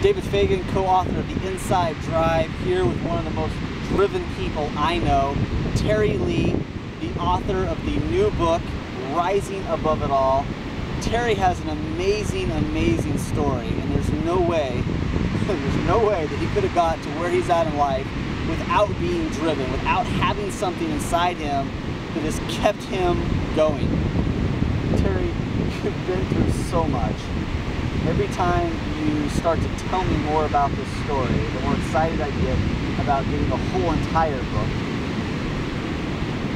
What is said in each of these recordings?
David Fagan, co-author of The Inside Drive, here with one of the most driven people I know, Terry Lee, the author of the new book, Rising Above It All. Terry has an amazing, amazing story, and there's no way that he could have got to where he's at in life without being driven, without having something inside him that has kept him going. Terry, you've been through so much. Every time you start to tell me more about this story, the more excited I get about getting the whole entire book.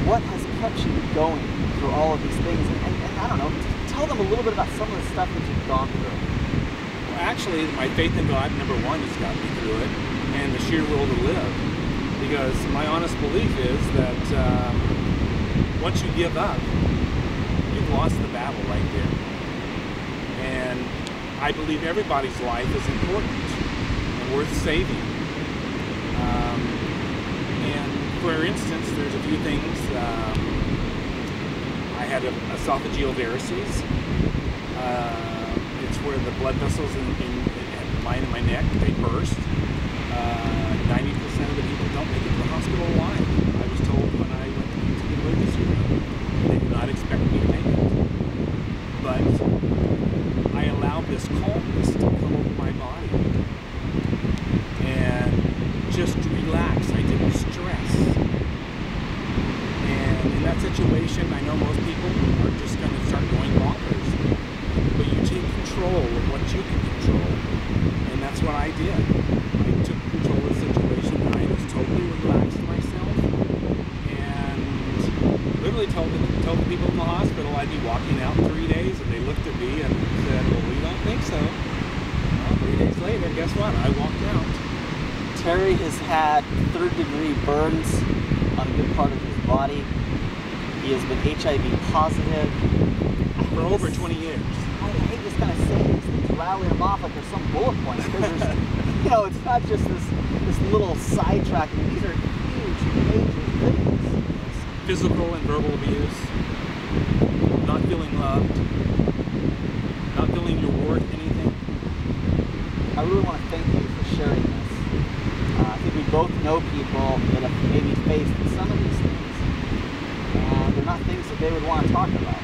What has kept you going through all of these things? And I don't know, tell them a little bit about some of the stuff that you've gone through. Well, actually, my faith in God, number one, has got me through it, and the sheer will to live. Because my honest belief is that once you give up, you've lost the battle right there. And I believe everybody's life is important and worth saving. And for instance, there's a few things. I had esophageal varices. It's where the blood vessels in the line of my neck, they burst. 90% of the people don't make it to the hospital alive. I was told when I went to the emergency room, they did not expect me to make it. But I allowed this calmness to come over my body and just relax. I didn't stress. And in that situation, I know most people are just going to start going bonkers. But you take control of what you can control, and that's what I did. I took control of the situation. I just totally relaxed myself and literally told the people in the hospital I'd be walking out in 3 days, and they looked at me and said, well, we don't think so. Well, 3 days later, guess what? I walked out. Terry has had third-degree burns on a good part of his body. He has been HIV positive. For over 20 years. I hate just kind of saying these things, rattling them off like there's some bullet points. Because there's, you know, it's not just this little sidetrack. I mean, these are huge, major things. Physical and verbal abuse, not feeling loved, not feeling you're worth anything. I really want to thank you for sharing this. I think we both know people that have maybe faced some of these things, and they're not things that they would want to talk about.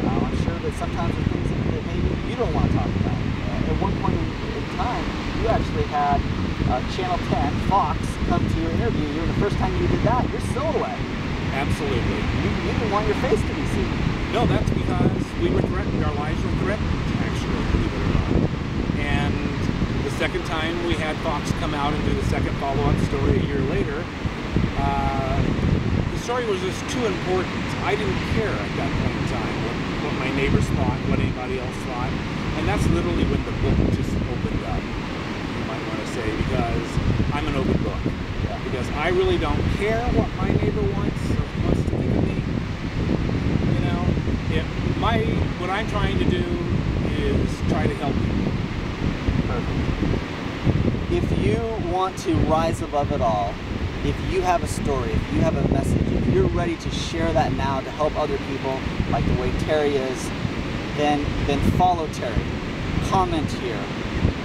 I'm sure that sometimes there are things that maybe you don't want to talk about. At one point in time, you actually had Channel 10, Fox, come to your interview you, and the first time you did that, your silhouette. Absolutely. You didn't want your face to be seen. No, that's because we were threatened. Our lives were threatened, actually, believe it or not. And the second time we had Fox come out and do the second follow-up story a year later, the story was just too important. I didn't care at that point in time what my neighbors thought, what anybody else thought. And that's literally when the book just opened up, you might want to say, because I'm an open book. Yeah. Because I really don't care what my neighbor wants to think of me. You know, what I'm trying to do is try to help people. Perfect. If you want to rise above it all, if you have a story, if you have a message, if you're ready to share that now to help other people like the way Terry is, then follow Terry. Comment here.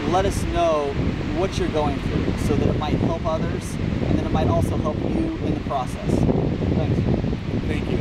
Let us know what you're going through so that it might help others, and then it might also help you in the process. Thanks. Thank you.